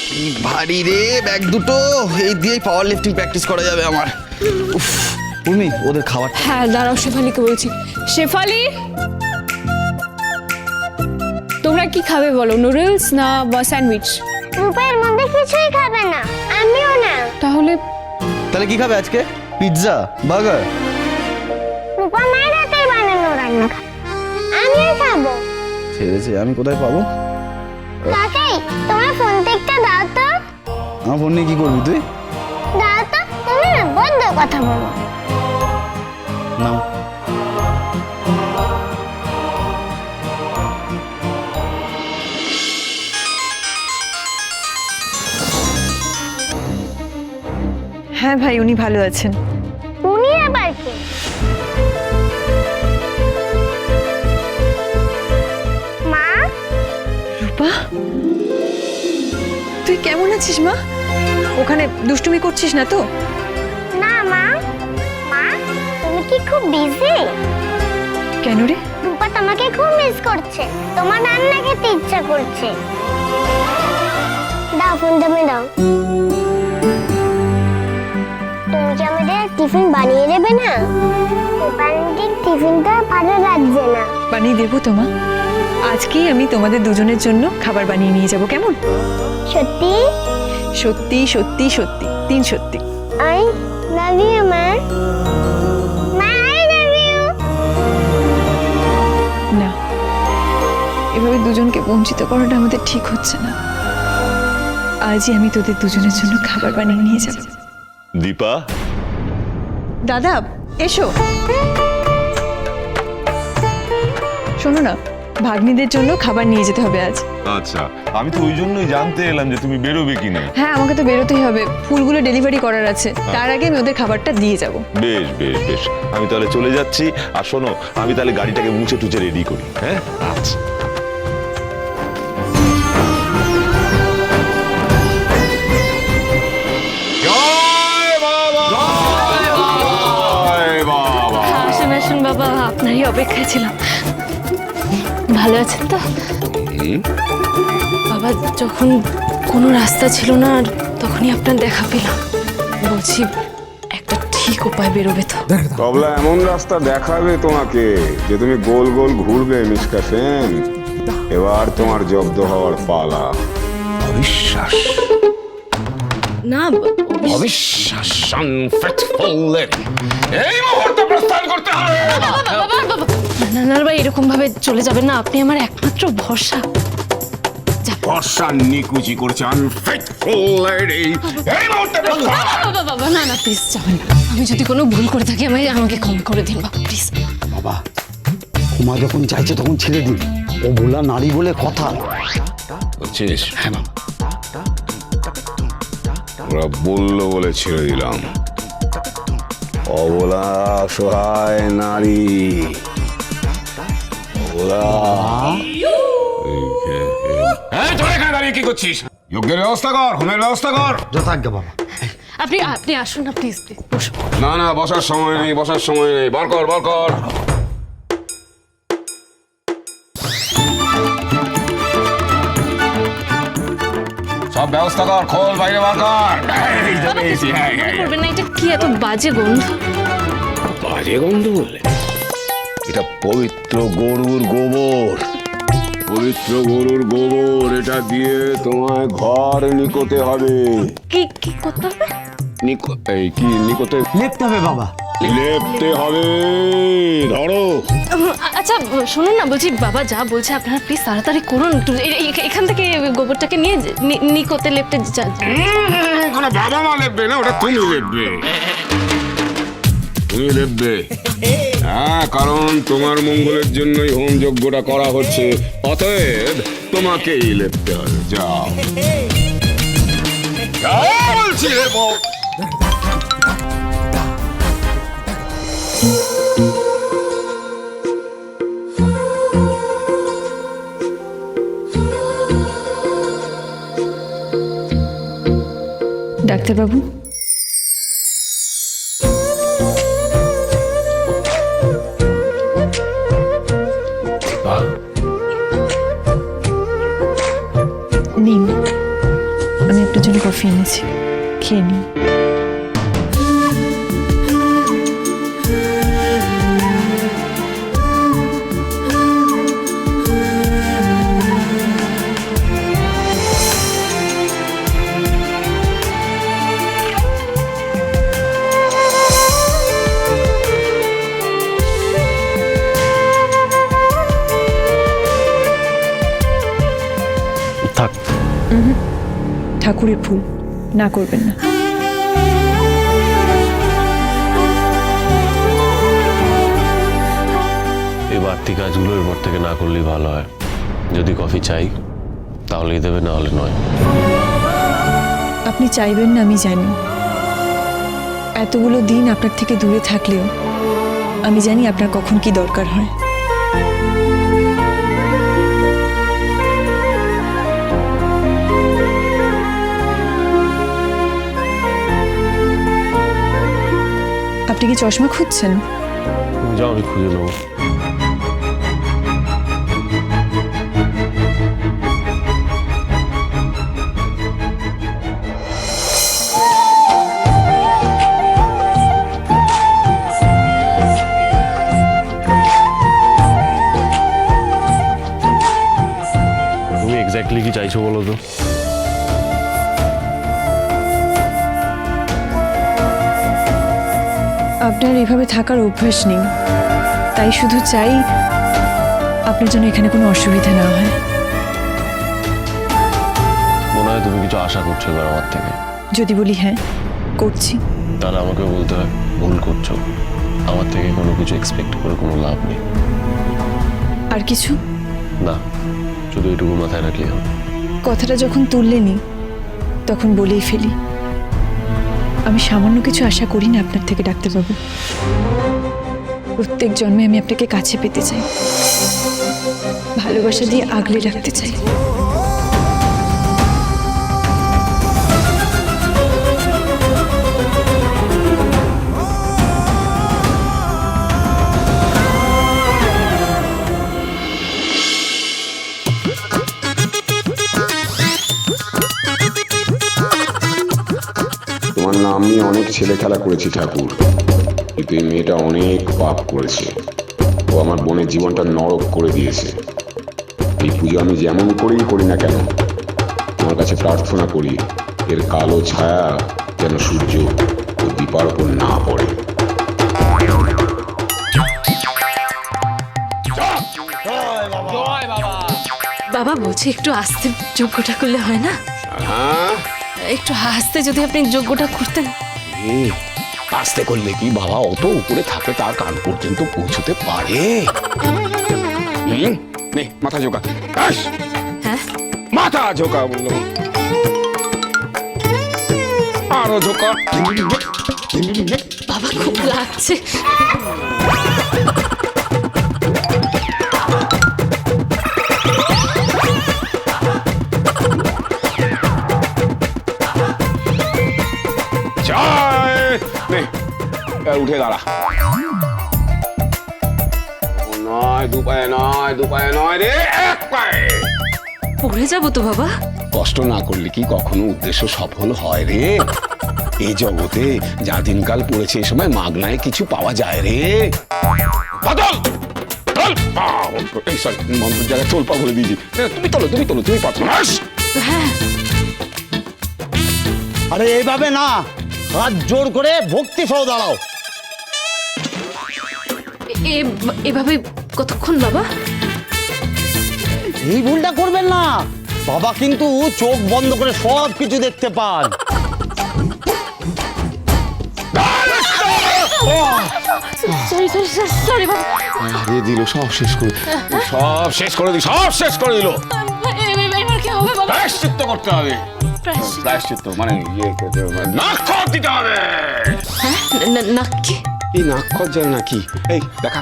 কি ভারী রে ব্যাগ দুটো, এই দিয়েই পাওয়ার লিফটিং প্র্যাকটিস করা যাবে আমার। উফ উর্মি, ওদের খাবার। হ্যাঁ দাঁড়াও, শেফালিকে বলছি। শেফালি, তোমরা কি খাবে বলো, নুডলস না বা স্যান্ডউইচ? রূপের মধ্যে কিছুই খাবে না, আমিও না। তাহলে তাহলে কি খাবে আজকে? Pizza, burger? রূপা মায়ের হাতেই বানানো রান্না খাবে, আমিও খাবো। ছেড়েছে, আমি কোথায় পাবো? কাকাই, তোমার ফোন থেকে দাও তো। আমার ফোন নিয়ে কি করবি তুই? দাও তো, তুমি না বড্ড কথা বলো। নাও। হ্যাঁ ভাই, উনি ভালো আছেন। উনি আবার কে? মা, রূপা, তুই কেমন আছিস মা? ওখানে দুষ্টুমি করছিস না তো? না মা। মা, তুমি কি খুব বিজি? কেন রে? রূপা তোমাকে খুব মিস করছে, তোমার রান্না খেতে ইচ্ছা করছে। দাও ফোন, তুমি দাও। তুমি কি আমাদের টিফিন বানিয়ে দেবে না? রূপান্তির টিফিনটা ভালো লাগছে না। বানিয়ে দেবো তো মা। আজকেই আমি তোমাদের দুজনের জন্য খাবার বানিয়ে নিয়ে যাব, কেমন? সত্যি? সত্যি সত্যি সত্যি, 3 সত্যি। আই লাভ ইউ মা। মা, আই লাভ ইউ। না, এভাবে দুজনকে বঞ্চিত করাটা আমাদের ঠিক হচ্ছে না। আজই আমি তোদের দুজনের জন্য খাবার বানিয়ে নিয়ে যাব। দীপা, দাদা এসো। শোনো না, ভাগ্নিদের জন্য খাবার নিয়ে যেতে হবে আজ। আচ্ছা, আমি তো ওই জন্যই জানতে এলাম যে তুমি বেরোবে কিনা। হ্যাঁ, আমাকে তো বেরোতেই হবে, ফুলগুলো ডেলিভারি করার আছে। তার আগে আমি ওদের খাবারটা দিয়ে যাব। বেশ বেশ বেশ, আমি তাহলে চলে যাচ্ছি। আর শোনো, আমি তাহলে গাড়িটাকে মুছে টুচে রেডি করি। হ্যাঁ আচ্ছা। আসুন আসুন বাবা, আপনারই অপেক্ষায় ছিলাম। ভালো আছেন তো বাবা? যখন কোনো রাস্তা ছিল না, আর তখনই আপনার দেখা পেলাম। বলছি, একটা ঠিক উপায় বেরোবে তো? তবলা এমন রাস্তা দেখাবে তোমাকে যে তুমি গোল গোল ঘুরবে মিসকা সেন। এবার তোমার জব্দ হওয়ার পালা। অবিশ্বাস, না অবিশ্বাস, আনফেথফুল। এই মুহূর্তে প্রস্থান করতে হবে। না না ভাই, এরকম ভাবে চলে যাবেন না, আপনি আমার একমাত্র ভরসা। বর্ষা নিকুচি করছে আনফেথফুল লেডি। এই মুহূর্তে বাবা বাবা, না না প্লিজ যাবেন না। আমি যদি কোনো ভুল করে থাকি আমাকে ক্ষমা করে দিন বাবা, প্লিজ। বাবা, উমা যখন চাইছে তখন ছেড়ে দিন। ও বলা নারী বলে কথা। বলছিস? হ্যাঁ বাবা। ওরা বললো বলে ছেড়ে দিলাম। অবলা অসহায় নারী, অবলা। কি করছিস? যোগ্যের ব্যবস্থা কর, হোমের ব্যবস্থা কর। যথাজ্ঞা বাবা। আপনি আসুন না প্লিজ, বসুন। না না, বসার সময় নেই, বসার সময় নেই। বার কর, বার কর। সব ব্যবস্থা কর, খোল, বাইরে বার কর। এই তো পেয়েছি, হ্যাঁ, হ্যাঁ, হ্যাঁ। করবেন না, এটা কি এত বাজে গন্ধ? বাজে গন্ধ বললে? এটা পবিত্র গরুর গোবর। পবিত্র গরুর গোবর, এটা দিয়ে তোমায় ঘর নিকোতে হবে। কি কি করতে হবে? এই কি নিকোতে? লেপতে হবে বাবা। লেপতে হবে। ধরো। আচ্ছা শুনুন না, বলছি বাবা যা বলছে আপনারা প্লিজ তাড়াতাড়ি করুন। এখান থেকে গোবরটাকে নিয়ে নিকোতে লেপটে কোনো বাবা মা লেপবে না, ওটা তুমি লেপবে। তুমি লেপবে। হ্যাঁ, কারণ তোমার মঙ্গলের জন্যই হোম যজ্ঞটা করা হচ্ছে, অতএব তোমাকেই লেপতে হবে। যাও যাও বলছি, লেপো। ডাক্তারবাবু, নিন, আমি আপনার জন্য কফি এনেছি, খেয়ে নিন। থাক। ঠাকুরের ভুল না করবেন না। এই বাড়তি কাজগুলো এরপর থেকে না করলেই ভালো হয়। যদি কফি চাই তাহলেই দেবে, না হলে নয়। আপনি চাইবেন না আমি জানি, এতগুলো দিন আপনার থেকে দূরে থাকলেও আমি জানি আপনার কখন কি দরকার হয়। আপনি কি চশমা খুঁজছেন? তুমি যাও, আমি খুঁজে নেবো। তুমি এক্স্যাক্টলি কি চাইছো বলো তো? আপনার এভাবে থাকার অভ্যাস নেই, তাই শুধু চাই আপনার জন্য এখানে কোনো অসুবিধা না হয়। মনে হয় তুমি কিছু আশা করছো এবার আমার থেকে। যদি বলি হ্যাঁ করছি, তাহলে আমাকে বলতে হয় ভুল করছো। আমার থেকে কোনো কিছু এক্সপেক্ট করে কোনো লাভ নেই। আর কিছু না, শুধু এটুকু মাথায় রাখলেই হবে। কথাটা যখন তুললেনি তখন বলেই ফেলি, আমি সামান্য কিছু আশা করি না আপনার থেকে ডাক্তারবাবু। প্রত্যেক জন্মে আমি আপনাকে কাছে পেতে চাই, ভালোবাসা দিয়ে আগলে রাখতে চাই। তোমার নাম নিয়ে অনেক ছেলে খেলা করেছি ঠাকুর, কিন্তু এই মেয়েটা অনেক পাপ করেছে। ও আমার বোনের জীবনটা নরক করে দিয়েছে। এই পুজো আমি যেমন করেই করি না কেন, তোমার কাছে প্রার্থনা করি এর কালো ছায়া যেন সূর্য ও দীপার উপর না পড়ে। বাবা বলছি একটু আস্তে যোগ্যটা করলে হয় না? হ্যাঁ, একটু হাসতে যদি আপনি যোগ্যটা করতেন। আস্তে করলে কি বাবা অত উপরে থাকে তার কান পর্যন্ত পৌঁছতে পারে? নে মাথা ঝোঁকা। হ্যাঁ, মাথা ঝোঁকা বললো, আরো ঝোঁকা। বাবা খুব লাগছে। উঠে দাঁড়া। নয় দু পায়ে, নয় দু পায়ে, নয় রে এক পায়ে। পড়ে যাবো তো বাবা। কষ্ট না করলে কি কখনো উদ্দেশ্য সফল হয় রে? এই জগতে যা দিনকাল পড়েছে এই সময় মাগনায় কিছু পাওয়া যায় রে। বদল চল পাও, এই সরি মন্ত্রের জায়গায় চল পা বলে দিয়েছি। তুমি তোলো, তুমি তোলো, তুমি পাথর। হ্যাঁ, আরে এইভাবে না, হাত জোর করে ভক্তি সহ দাঁড়াও। এভাবে কতক্ষণ বাবা? এই ভুলটা করবেন না, বাবা কিন্তু চোখ বন্ধ করে সব কিছু দেখতে পান। সরি বাবা। আরে দিল সব শেষ করে, সব শেষ করে দিল, সব শেষ করে দিল। এবার কি হবে বাবা? প্রায়শ্চিত্ত করতে হবে। প্রায়শ্চিত্ত মানে ইয়ে করতে হবে, নাক্ষর দিতে হবে। হ্যাঁ, নাক কি? এই নাক্ষর যায় নাকি? এই দেখা।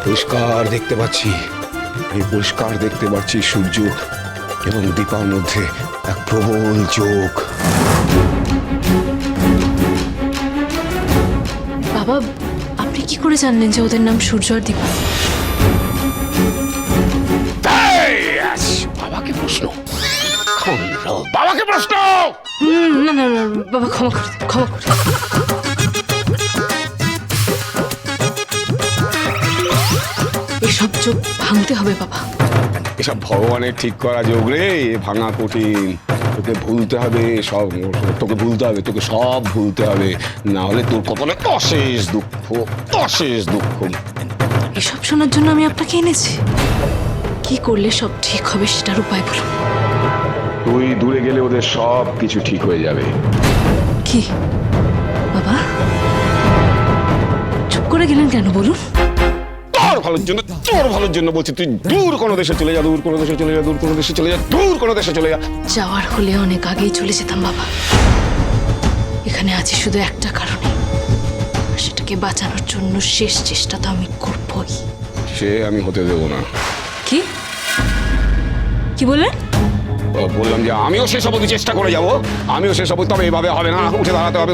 পরিষ্কার দেখতে পাচ্ছি, আমি পরিষ্কার দেখতে পাচ্ছি সূর্য এবং দীপার মধ্যে এক প্রবল যোগ। বাবা আপনি কি করে জানলেন যে ওদের নাম সূর্য আর দীপা? বাবাকে প্রশ্ন, বাবাকে প্রশ্ন। না না না বাবা ক্ষমা করে দিন, ক্ষমা করে দিন। এসব চোখ ভাঙতে হবে বাবা। এসব ভগবানের ঠিক করা যোগ রে, ভাঙা কঠিন। তোকে ভুলতে হবে সব, তোকে ভুলতে হবে, তোকে সব ভুলতে হবে, না হলে তোর কপালে অশেষ দুঃখ, অশেষ দুঃখ। এসব শোনার জন্য আমি আপনাকে এনেছি। কি করলে সব ঠিক হবে সেটার উপায় বলুন। তুই দূরে গেলে ওদের সব কিছু ঠিক হয়ে যাবে। কি বাবা চুপ করে গেলেন কেন বলুন? তোর ভালোর জন্য, তোর ভালোর জন্য বলছি, তুই দূর কোনো দেশে চলে যা, দূর কোনো দেশে চলে যা, দূর কোনো দেশে চলে যা, দূর কোনো দেশে চলে যা। যাওয়ার হলে অনেক আগেই চলে যেতাম বাবা। এখানে আছি শুধু একটা কারণে, আর সেটাকে বাঁচানোর জন্য শেষ চেষ্টা তো আমি করবই। সে আমি হতে দেবো না। কি কি বললেন? বললাম যে আমিও শেষ অবধি চেষ্টা করে যাবো, আমিও শেষ অবধি, তবে এভাবে হবে না, উঠে দাঁড়াতে হবে,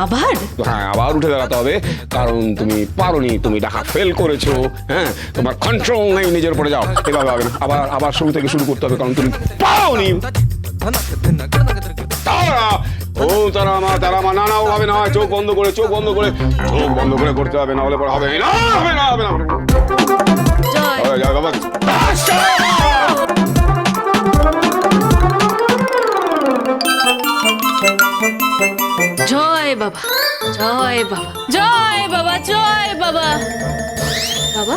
আবার হ্যাঁ আবার উঠে দাঁড়াতে হবে, কারণ তুমি পারোনি, তুমি ডাকা ফেল করেছো, হ্যাঁ তোমার কন্ট্রোল নেই নিজের উপরে। যাও, এভাবে হবে না, আবার আবার শুরু থেকে শুরু করতে হবে, কারণ তুমি পারোনি। ও তারা মা না না ওভাবে না, চোখ বন্ধ করে, চোখ বন্ধ করে, চোখ বন্ধ করে করতে হবে, না হলে পরে হবে না, হবে না, হবে না। বাবা জয় বাবা, জয় বাবা, জয় বাবা, জয় বাবা। বাবা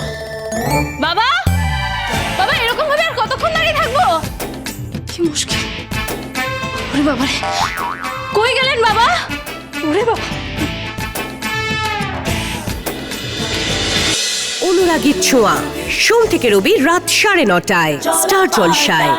বাবা বাবা এরকম ভাবে আর কতক্ষণ দাঁড়িয়ে থাকবো? কি মুশকিল। ওরে বাবা রে, কই গেলেন বাবা? ওরে বাবা। অনুরাগীর ছোঁয়া সোম থেকে রবি রাত 9:30টায় স্টার জলসায়।